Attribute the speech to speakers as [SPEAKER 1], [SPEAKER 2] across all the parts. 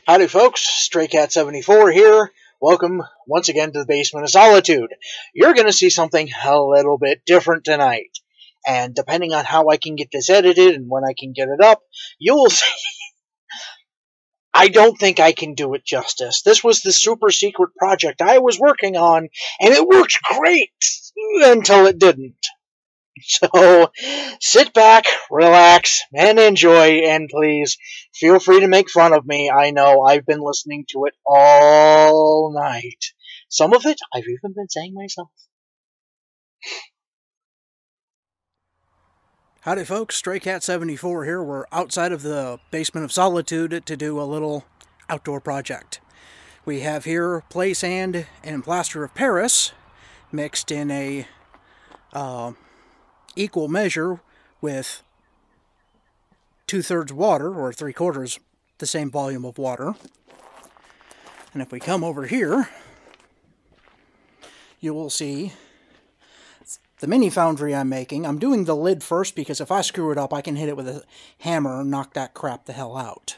[SPEAKER 1] Howdy folks, StrayCat74 here. Welcome once again to the Basement of Solitude. You're going to see something a little bit different tonight. And depending on how I can get this edited and when I can get it up, you will see. I don't think I can do it justice. This was the super secret project I was working on, and it worked great until it didn't. So, sit back, relax, and enjoy, and please, feel free to make fun of me. I know, I've been listening to it all night. Some of it, I've even been saying myself.
[SPEAKER 2] Howdy folks, StrayCat74 here. We're outside of the Basement of Solitude to do a little outdoor project. We have here play sand and plaster of Paris mixed in a equal measure with 2/3 water, or 3/4 the same volume of water. And if we come over here, you will see the mini foundry I'm making. I'm doing the lid first because if I screw it up, I can hit it with a hammer and knock that crap the hell out.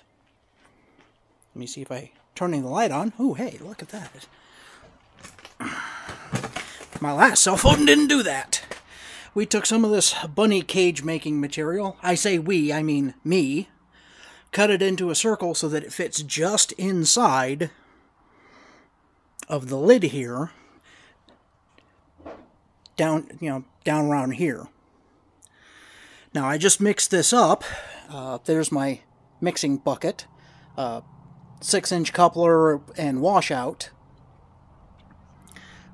[SPEAKER 2] Let me see if turning the light on. Oh, hey, look at that. My last cell phone didn't do that. We took some of this bunny cage making material. I say we, I mean me. Cut it into a circle so that it fits just inside of the lid here. Down around here. Now I just mixed this up. There's my mixing bucket. 6-inch coupler and washout.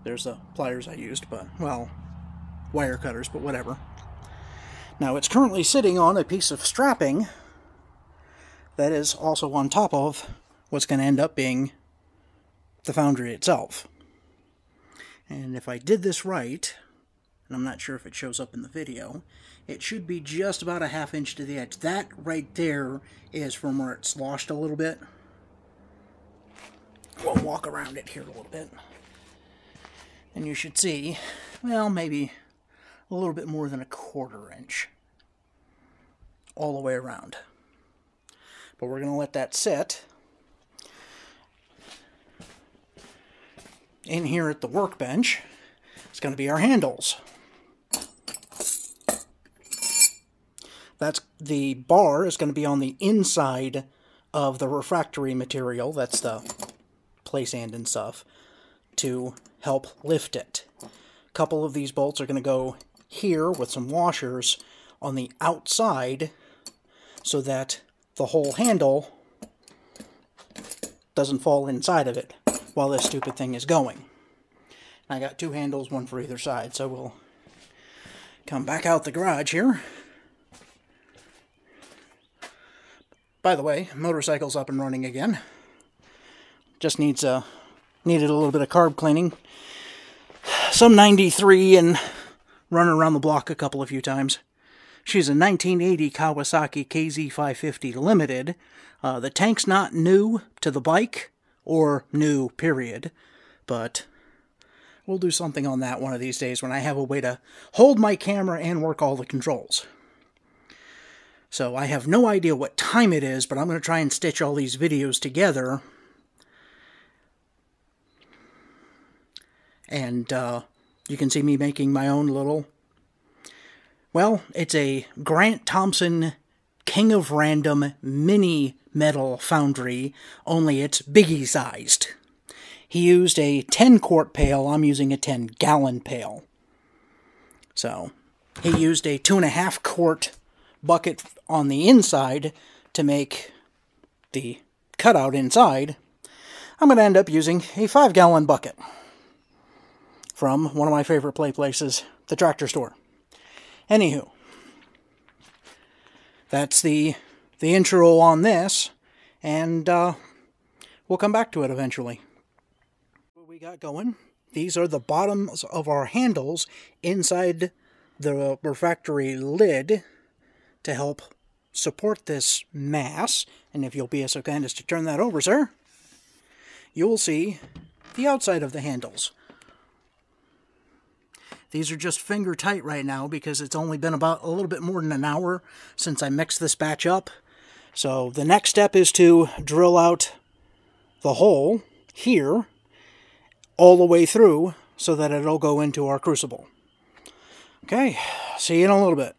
[SPEAKER 2] There's the pliers I used, but, well, wire cutters, but whatever. Now it's currently sitting on a piece of strapping that is also on top of what's going to end up being the foundry itself. And if I did this right, and I'm not sure if it shows up in the video, it should be just about a 1/2 inch to the edge. That right there is from where it sloshed a little bit. We'll walk around it here a little bit. And you should see, well, maybe a little bit more than a 1/4 inch all the way around. But we're going to let that sit. In here at the workbench, it's going to be our handles. That's the bar is going to be on the inside of the refractory material, that's the play sand and stuff, to help lift it. A couple of these bolts are going to go here with some washers on the outside so that the whole handle doesn't fall inside of it while this stupid thing is going. I got 2 handles, one for either side, so we'll come back out the garage here. By the way, motorcycle's up and running again. Just needed a little bit of carb cleaning. Some 93 and running around the block a few times. She's a 1980 Kawasaki KZ550 Limited. The tank's not new to the bike, or new, period. But we'll do something on that one of these days when I have a way to hold my camera and work all the controls. So I have no idea what time it is, but I'm going to try and stitch all these videos together. And you can see me making my own little, well, it's a Grant Thompson King of Random mini metal foundry, only it's biggie sized. He used a 10-quart pail, I'm using a 10-gallon pail. So, he used a 2.5-quart bucket on the inside to make the cutout inside. I'm going to end up using a 5-gallon bucket from one of my favorite play places, the tractor store. Anywho, that's the intro on this, and we'll come back to it eventually. What we got going, these are the bottoms of our handles inside the refractory lid to help support this mass. And if you'll be so kind as to turn that over, sir, you'll see the outside of the handles. These are just finger tight right now because it's only been about a little bit more than an hour since I mixed this batch up. So the next step is to drill out the hole here all the way through so that it'll go into our crucible. Okay, see you in a little bit.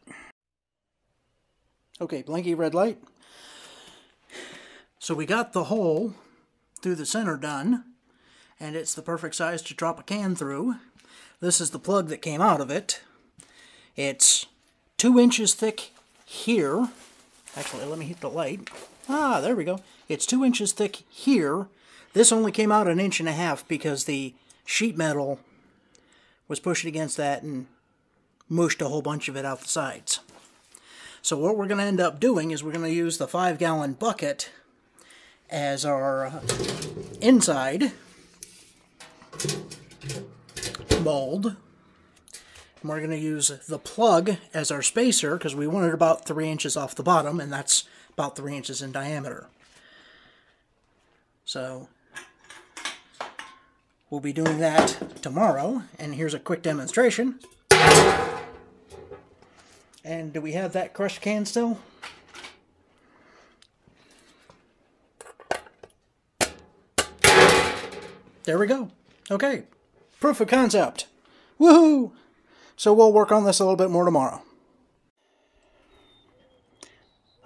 [SPEAKER 2] Okay, blinky red light. So we got the hole through the center done, and it's the perfect size to drop a can through. This is the plug that came out of it. It's 2 inches thick here. Actually, let me hit the light. Ah, there we go. It's 2 inches thick here. This only came out 1.5 inches because the sheet metal was pushing against that and mushed a whole bunch of it out the sides. So what we're going to end up doing is we're going to use the 5-gallon bucket as our inside mold. And we're going to use the plug as our spacer because we want it about 3 inches off the bottom, and that's about 3 inches in diameter. So we'll be doing that tomorrow, and here's a quick demonstration. And do we have that crushed can still? There we go. Okay. Proof of concept. Woohoo! So we'll work on this a little bit more tomorrow.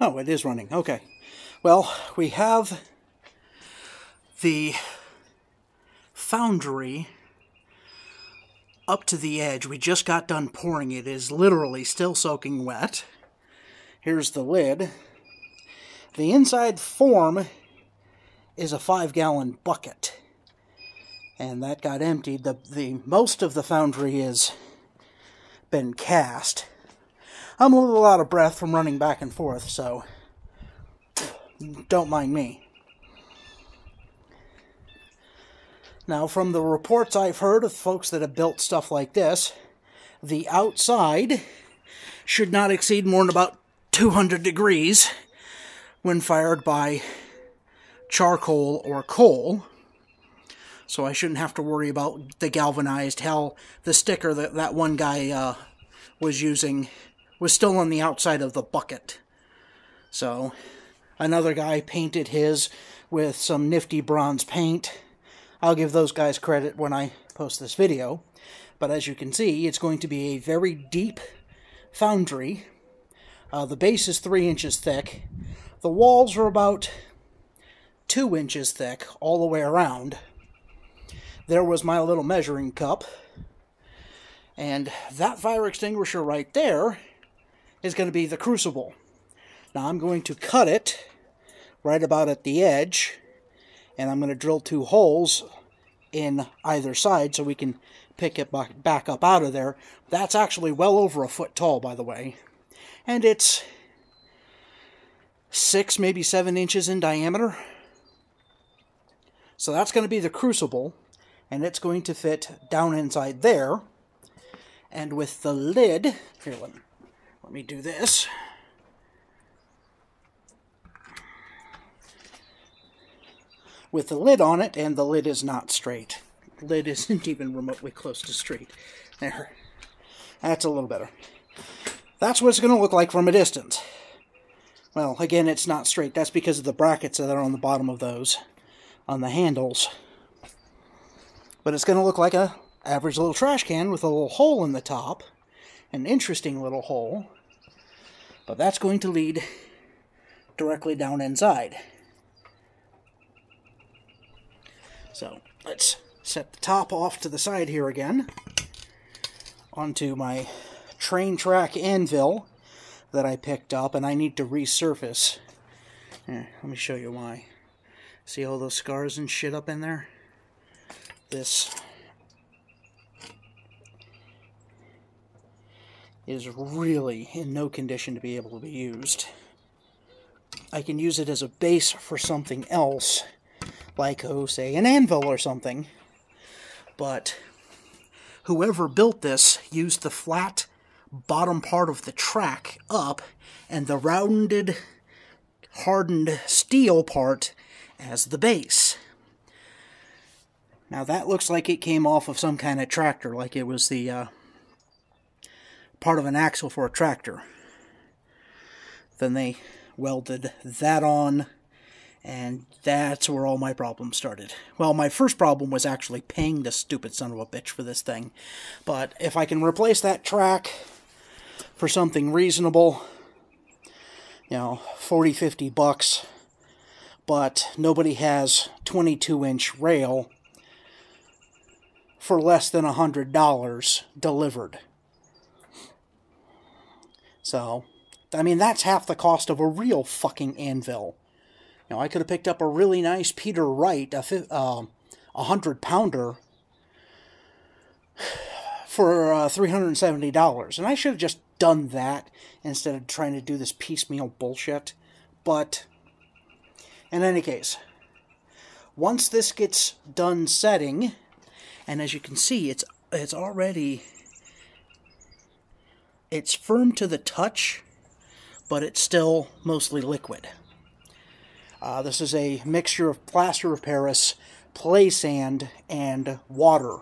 [SPEAKER 2] Oh, it is running. Okay. Well, we have the Foundry up to the edge. We just got done pouring it. It is literally still soaking wet. Here's the lid. The inside form is a 5-gallon bucket, and that got emptied. The most of the Foundry has been cast. I'm a little out of breath from running back and forth, so don't mind me. Now, from the reports I've heard of folks that have built stuff like this, the outside should not exceed more than about 200 degrees when fired by charcoal or coal. So I shouldn't have to worry about the galvanized. Hell, the sticker that one guy was using was still on the outside of the bucket. So another guy painted his with some nifty bronze paint. I'll give those guys credit when I post this video. But as you can see, it's going to be a very deep Foundry. The base is 3 inches thick. The walls are about 2 inches thick all the way around. There was my little measuring cup. And that fire extinguisher right there is going to be the crucible. Now I'm going to cut it right about at the edge, and I'm going to drill 2 holes in either side so we can pick it back up out of there. That's actually well over a foot tall, by the way. And it's 6, maybe 7 inches in diameter. So that's going to be the crucible, and it's going to fit down inside there. And with the lid, here, let me do this. With the lid on it, and the lid is not straight. The lid isn't even remotely close to straight. There. That's a little better. That's what it's going to look like from a distance. Well, again, it's not straight. That's because of the brackets that are on the bottom of those, on the handles. But it's going to look like a average little trash can with a little hole in the top. An interesting little hole. But that's going to lead directly down inside. So, let's set the top off to the side here again. Onto my train track anvil that I picked up, and I need to resurface. Let me show you why. See all those scars and shit up in there? This is really in no condition to be able to be used. I can use it as a base for something else, like, oh, say, an anvil or something. But whoever built this used the flat bottom part of the track up and the rounded, hardened steel part as the base. Now that looks like it came off of some kind of tractor, like it was the part of an axle for a tractor. Then they welded that on And that's where all my problems started. Well, my first problem was actually paying the stupid son of a bitch for this thing. But if I can replace that track for something reasonable, you know, 40, 50 bucks, but nobody has 22-inch rail for less than $100 delivered. So, I mean, that's half the cost of a real fucking anvil. You know, I could have picked up a really nice Peter Wright, a 100-pounder, for $370. And I should have just done that instead of trying to do this piecemeal bullshit. But, in any case, once this gets done setting, and as you can see, it's already, it's firm to the touch, but it's still mostly liquid. This is a mixture of plaster of Paris, play sand, and water.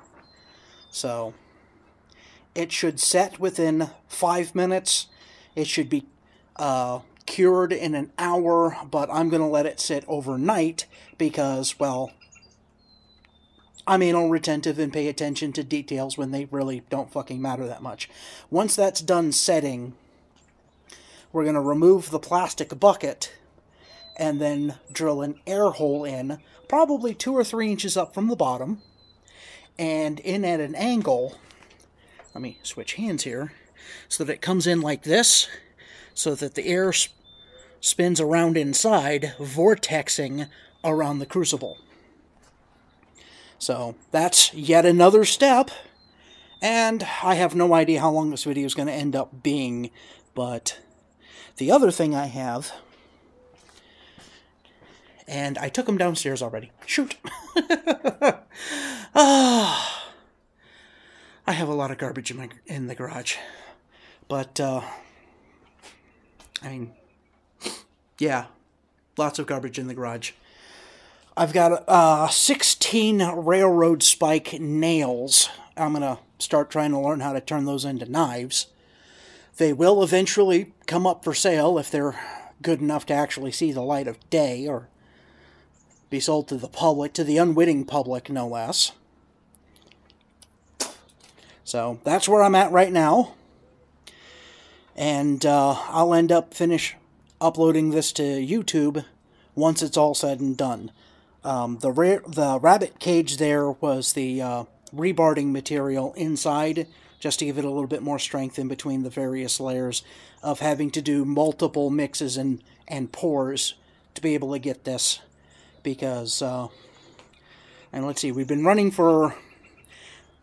[SPEAKER 2] So, it should set within 5 minutes. It should be cured in an hour, but I'm going to let it sit overnight because, well, I'm anal retentive and pay attention to details when they really don't fucking matter that much. Once that's done setting, we're going to remove the plastic bucket and then drill an air hole in, probably 2 or 3 inches up from the bottom, and in at an angle. Let me switch hands here, so that it comes in like this, so that the air spins around inside, vortexing around the crucible. So, that's yet another step, and I have no idea how long this video is going to end up being, but the other thing I have, and I took them downstairs already. Shoot! I have a lot of garbage in the garage, but, I mean, yeah, lots of garbage in the garage. I've got 16 railroad spike nails. I'm going to start trying to learn how to turn those into knives. They will eventually come up for sale if they're good enough to actually see the light of day, or be sold to the public, to the unwitting public, no less. So, that's where I'm at right now. And I'll end up uploading this to YouTube once it's all said and done. The rabbit cage there was the rebarding material inside, just to give it a little bit more strength in between the various layers of having to do multiple mixes and pours to be able to get this. Because, and let's see, we've been running for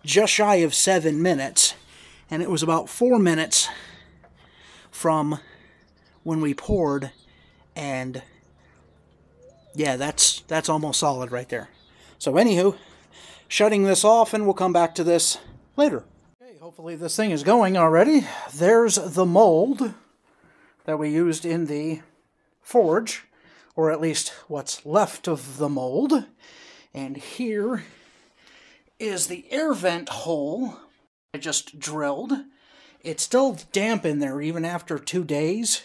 [SPEAKER 2] just shy of 7 minutes, and it was about 4 minutes from when we poured, and yeah, that's almost solid right there. So anywho, shutting this off, and we'll come back to this later. Okay, hopefully this thing is going already. There's the mold that we used in the forge, or at least what's left of the mold. And here is the air vent hole I just drilled. It's still damp in there even after 2 days.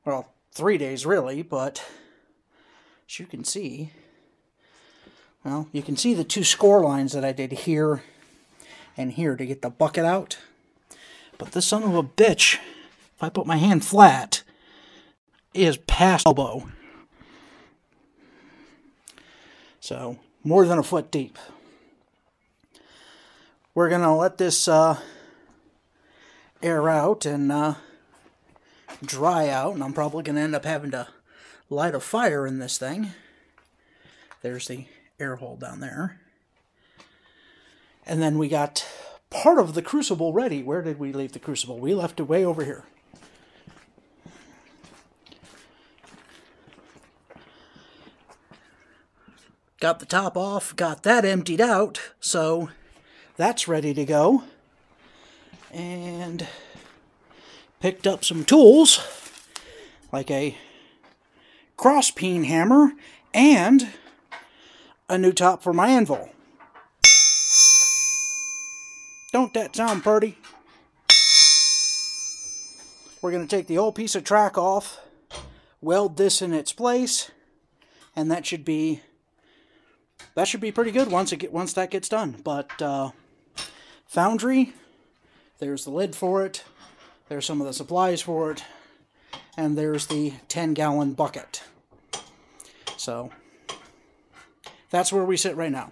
[SPEAKER 2] Well, 3 days really, but as you can see, well, you can see the 2 score lines that I did here and here to get the bucket out. But this son of a bitch, if I put my hand flat, is past elbow. So, more than a foot deep. We're going to let this air out and dry out, and I'm probably going to end up having to light a fire in this thing. There's the air hole down there. And then we got part of the crucible ready. Where did we leave the crucible? We left it way over here. Got the top off, got that emptied out, so that's ready to go. And picked up some tools, like a cross peen hammer and a new top for my anvil. Don't that sound pretty? We're going to take the old piece of track off, weld this in its place, and that should be pretty good once that gets done. But Foundry, there's the lid for it, there's some of the supplies for it, and there's the 10-gallon bucket. So that's where we sit right now.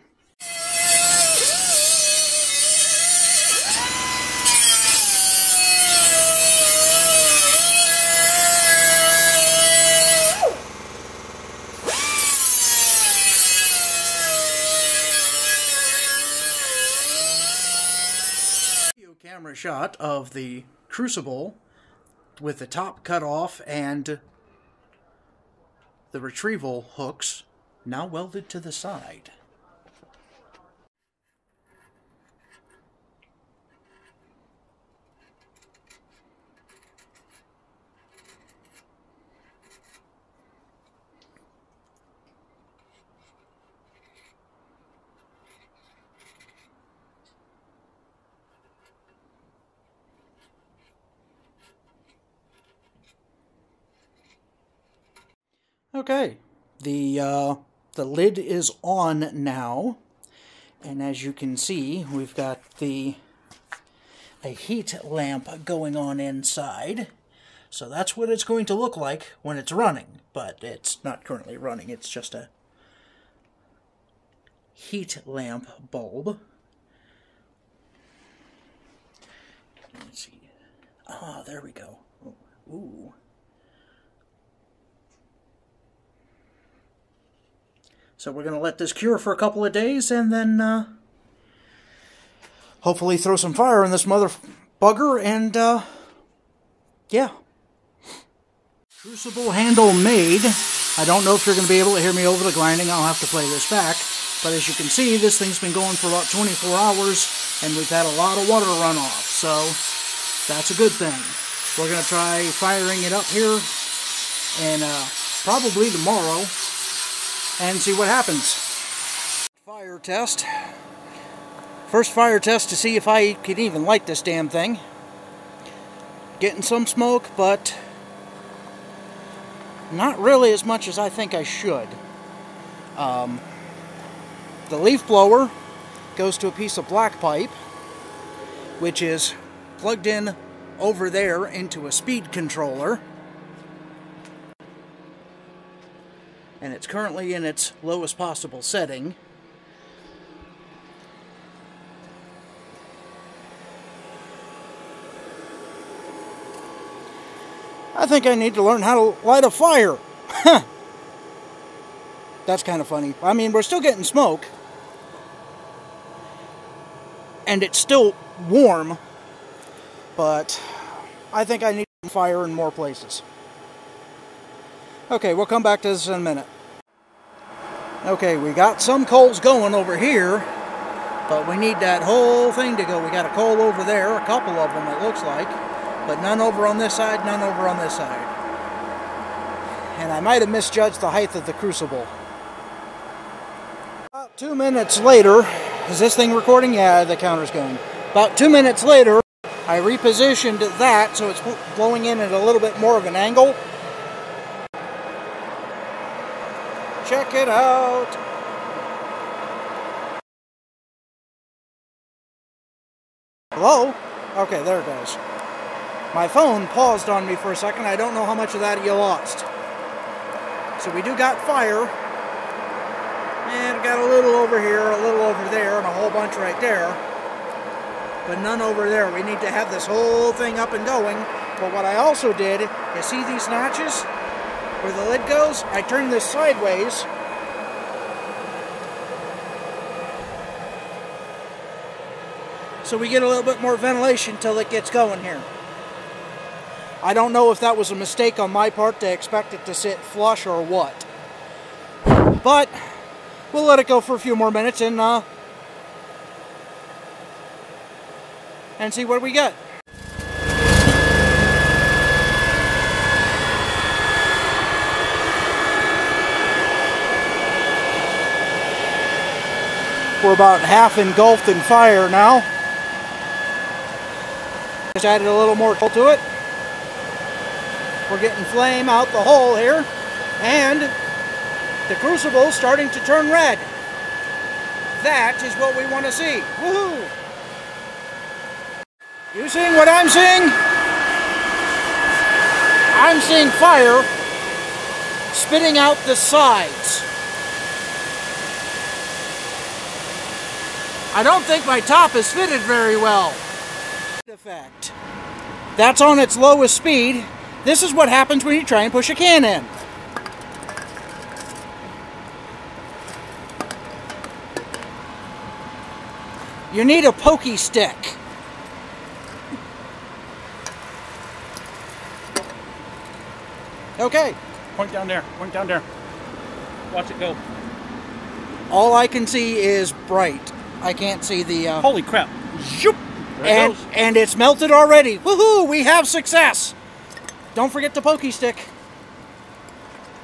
[SPEAKER 2] Camera shot of the crucible with the top cut off and the retrieval hooks now welded to the side. Okay, the lid is on now, and as you can see, we've got a heat lamp going on inside. So that's what it's going to look like when it's running, but it's not currently running. It's just a heat lamp bulb. Let's see. Ah, there we go. Ooh. So we're going to let this cure for a couple of days and then hopefully throw some fire in this mother bugger and yeah. Crucible handle made. I don't know if you're going to be able to hear me over the grinding. I'll have to play this back. But as you can see, this thing's been going for about 24 hours and we've had a lot of water run off. So that's a good thing. We're going to try firing it up here and probably tomorrow and see what happens. Fire test. First fire test to see if I can even light this damn thing. Getting some smoke, but not really as much as I think I should. The leaf blower goes to a piece of black pipe, which is plugged in over there into a speed controller. And it's currently in its lowest possible setting. I think I need to learn how to light a fire. That's kind of funny. I mean, we're still getting smoke. And it's still warm. But I think I need fire in more places. Okay, we'll come back to this in a minute. Okay, we got some coals going over here, but we need that whole thing to go. We got a coal over there, a couple of them it looks like, but none over on this side, none over on this side. And I might have misjudged the height of the crucible. About 2 minutes later, is this thing recording? Yeah, the counter's going. About 2 minutes later, I repositioned that so it's blowing in at a little bit more of an angle. Check it out. Hello? Okay, there it goes. My phone paused on me for a second. I don't know how much of that you lost. So we do got fire. And got a little over here, a little over there, and a whole bunch right there. But none over there. We need to have this whole thing up and going. But what I also did, you see these notches? Where the lid goes, I turned this sideways. So we get a little bit more ventilation until it gets going here. I don't know if that was a mistake on my part to expect it to sit flush or what. But we'll let it go for a few more minutes and see what we get. We're about half engulfed in fire now. Just added a little more to it. We're getting flame out the hole here. And The crucible's starting to turn red. That is what we want to see. Woohoo! You seeing what I'm seeing? I'm seeing fire spitting out the sides. I don't think my top is fitted very well. Effect. That's on its lowest speed. This is what happens when you try and push a can in. You need a pokey stick. Okay.
[SPEAKER 3] Point down there. Point down there. Watch it go.
[SPEAKER 2] All I can see is bright. I can't see the...
[SPEAKER 3] Holy crap. Zoop.
[SPEAKER 2] And it's melted already. Woohoo! We have success. Don't forget the pokey stick.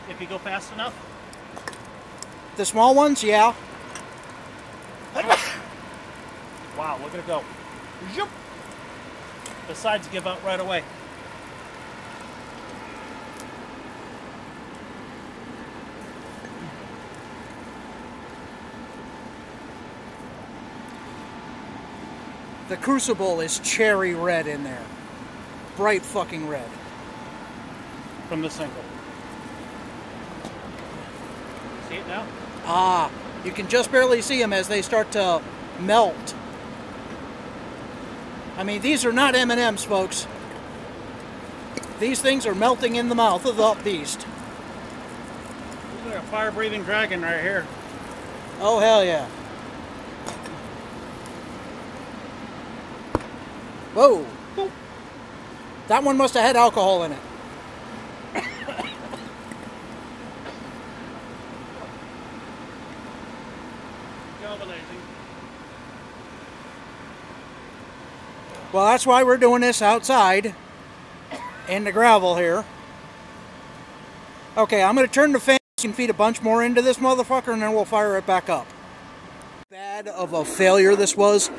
[SPEAKER 3] If you go fast enough.
[SPEAKER 2] The small ones, yeah.
[SPEAKER 3] Wow, look at it go. Zoop. The sides give out right away.
[SPEAKER 2] The crucible is cherry red in there. Bright fucking red.
[SPEAKER 3] From the single. See it now?
[SPEAKER 2] Ah, you can just barely see them as they start to melt. I mean, these are not M&Ms, folks. These things are melting in the mouth of the beast.
[SPEAKER 3] Look at a fire-breathing dragon right here.
[SPEAKER 2] Oh, hell yeah. Whoa. That one must have had alcohol in it. Well, that's why we're doing this outside in the gravel here. Okay, I'm going to turn the fan and feed a bunch more into this motherfucker and then we'll fire it back up. Bad of a failure this was.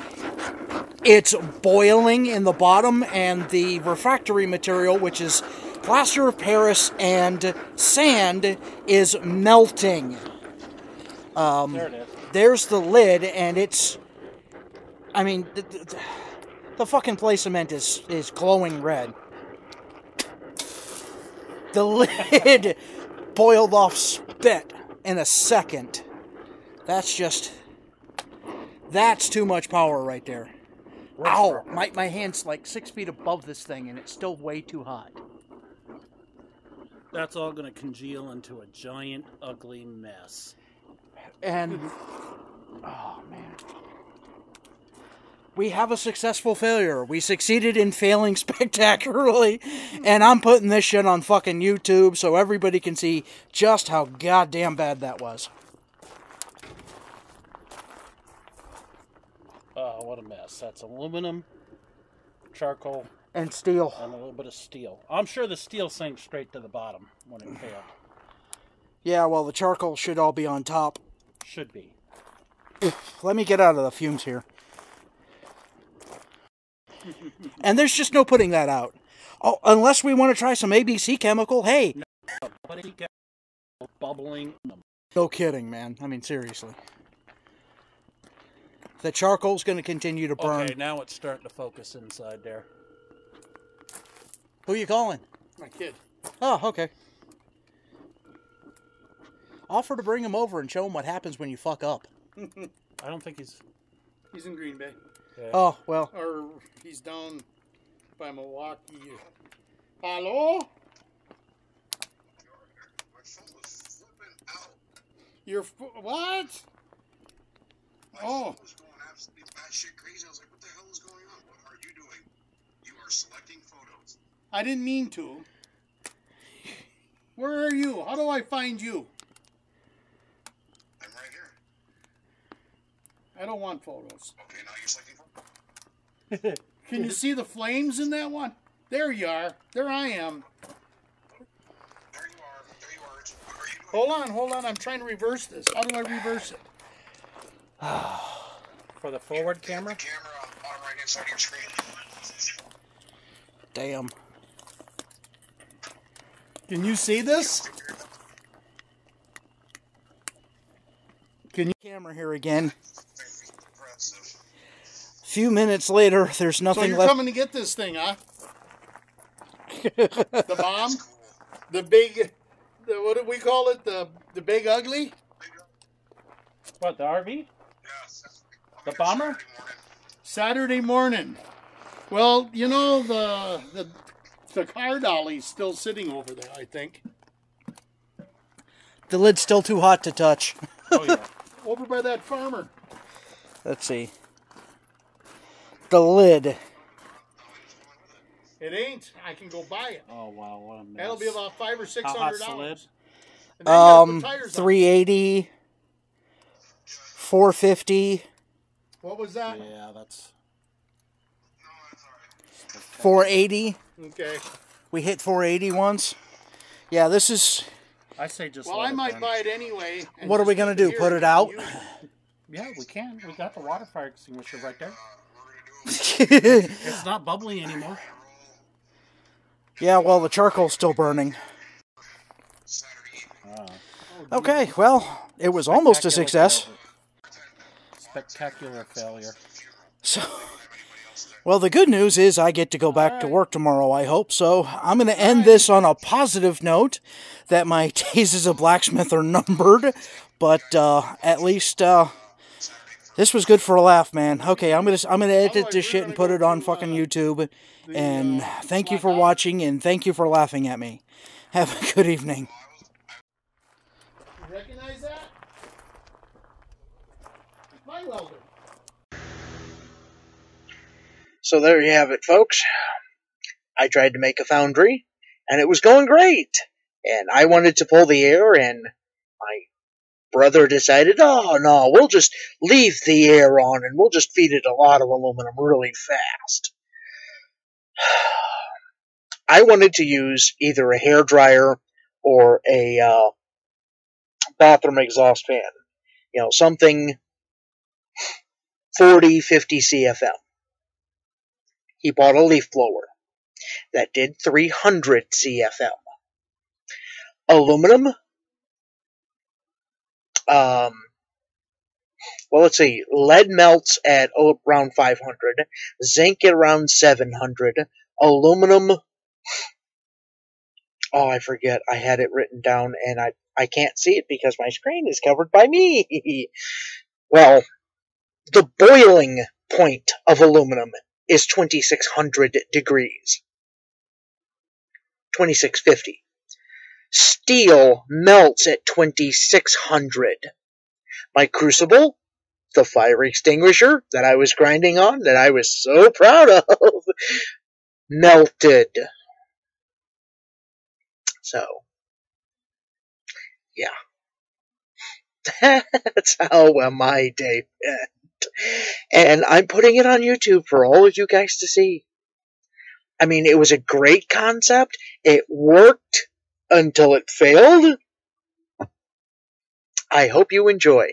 [SPEAKER 2] It's boiling in the bottom and the refractory material, which is plaster of Paris and sand, is melting.
[SPEAKER 3] There it is.
[SPEAKER 2] There's the lid and it's... I mean... The fucking play cement is glowing red. The lid boiled off spit in a second. That's too much power right there. Ow! My hand's like 6 feet above this thing and it's still way too hot.
[SPEAKER 3] That's all going to congeal into a giant, ugly mess.
[SPEAKER 2] And... oh, man. We have a successful failure. We succeeded in failing spectacularly. And I'm putting this shit on fucking YouTube so everybody can see just how goddamn bad that was.
[SPEAKER 3] Oh, what a mess. That's aluminum, charcoal,
[SPEAKER 2] and steel.
[SPEAKER 3] And a little bit of steel. I'm sure the steel sank straight to the bottom when it failed.
[SPEAKER 2] Yeah, well, the charcoal should all be on top.
[SPEAKER 3] Should be.
[SPEAKER 2] Let me get out of the fumes here. And there's just no putting that out. Oh, unless we want to try some ABC chemical. Hey.
[SPEAKER 3] No, bubbling.
[SPEAKER 2] No kidding, man. I mean, seriously. The charcoal's going to continue to burn.
[SPEAKER 3] Okay, now it's starting to focus inside there.
[SPEAKER 2] Who are you calling?
[SPEAKER 3] My kid.
[SPEAKER 2] Oh, okay. Offer to bring him over and show him what happens when you fuck up.
[SPEAKER 3] I don't think he's
[SPEAKER 4] in Green Bay.
[SPEAKER 3] Yeah.
[SPEAKER 2] Oh, well.
[SPEAKER 4] Or he's down by Milwaukee. Hello?
[SPEAKER 5] My phone was flipping out.
[SPEAKER 4] What?
[SPEAKER 5] My
[SPEAKER 4] Oh.
[SPEAKER 5] phone was going absolutely batshit crazy. I was like, what the hell is going on? What are you doing? You are selecting photos.
[SPEAKER 4] I didn't mean to. Where are you? How do I find you?
[SPEAKER 5] I'm right here.
[SPEAKER 4] I don't want photos.
[SPEAKER 5] Okay, now you're selecting photos.
[SPEAKER 4] Can you see the flames in that one? There you are. There I am.
[SPEAKER 5] There you are. There you are. What are you doing?
[SPEAKER 4] Hold on. I'm trying to reverse this. How do I reverse it?
[SPEAKER 3] For the forward camera?
[SPEAKER 5] The camera on the bottom right hand side of your screen.
[SPEAKER 2] Damn.
[SPEAKER 4] Can you see this?
[SPEAKER 2] Camera here again.
[SPEAKER 5] Impressive.
[SPEAKER 2] A few minutes later, there's
[SPEAKER 4] So
[SPEAKER 2] nothing
[SPEAKER 4] you're
[SPEAKER 2] left.
[SPEAKER 4] coming to get this thing, huh? The bomb? The big, what do we call it? The big ugly?
[SPEAKER 3] What, the RV?
[SPEAKER 5] Yeah.
[SPEAKER 3] The bomber?
[SPEAKER 4] Saturday morning. Well, you know, the car dolly's still sitting over there, I think.
[SPEAKER 2] The lid's still too hot to touch.
[SPEAKER 3] Oh, yeah.
[SPEAKER 4] Over by that farmer.
[SPEAKER 2] Let's see. The lid.
[SPEAKER 4] It ain't. I can go buy it.
[SPEAKER 3] Oh, wow, what a mess.
[SPEAKER 4] That'll be about $500 or $600.
[SPEAKER 3] How hot's the lid?
[SPEAKER 4] And then you gotta put tires on.
[SPEAKER 2] 380, 450,
[SPEAKER 4] What was that?
[SPEAKER 3] Yeah, that's...
[SPEAKER 2] 480.
[SPEAKER 4] Okay.
[SPEAKER 2] We hit 480 once. Yeah, this is...
[SPEAKER 3] I say just
[SPEAKER 4] Well,
[SPEAKER 3] let
[SPEAKER 4] I
[SPEAKER 3] it
[SPEAKER 4] might
[SPEAKER 3] burn.
[SPEAKER 4] buy it anyway. and
[SPEAKER 2] What are
[SPEAKER 4] just
[SPEAKER 2] we going to
[SPEAKER 4] keep
[SPEAKER 2] do?
[SPEAKER 4] here
[SPEAKER 2] Put
[SPEAKER 4] and
[SPEAKER 2] it out?
[SPEAKER 4] use it.
[SPEAKER 3] Yeah, we can. We got the water fire extinguisher right there.
[SPEAKER 5] We're going to do
[SPEAKER 3] It's not bubbly anymore.
[SPEAKER 2] Yeah, well, the charcoal's still burning.
[SPEAKER 5] Saturday evening.
[SPEAKER 2] Okay, well, it was almost a success.
[SPEAKER 3] Spectacular failure.
[SPEAKER 2] So, well, the good news is I get to go back to work tomorrow, I hope. So I'm going to end this on a positive note that my days as a blacksmith are numbered. But at least this was good for a laugh, man. Okay, I'm gonna edit this shit and put it on fucking YouTube. And thank you for watching, and thank you for laughing at me. Have a good evening.
[SPEAKER 4] You recognize that? It's my welder.
[SPEAKER 1] So there you have it, folks. I tried to make a foundry, and it was going great. And I wanted to pull the air, and my brother decided, oh, no, we'll just leave the air on, and we'll just feed it a lot of aluminum really fast. I wanted to use either a hairdryer or a bathroom exhaust fan. You know, something 40, 50 CFM. He bought a leaf blower that did 300 CFM. Aluminum, well, let's see, lead melts at around 500, zinc at around 700, aluminum, oh, I forget, I had it written down, and I can't see it because my screen is covered by me. Well, the boiling point of aluminum is 2600 degrees. 2650. Steel melts at 2600. My crucible, the fire extinguisher that I was grinding on, that I was so proud of, melted. So, yeah. That's how well my day went. And I'm putting it on YouTube for all of you guys to see. I mean, it was a great concept. It worked until it failed. I hope you enjoy.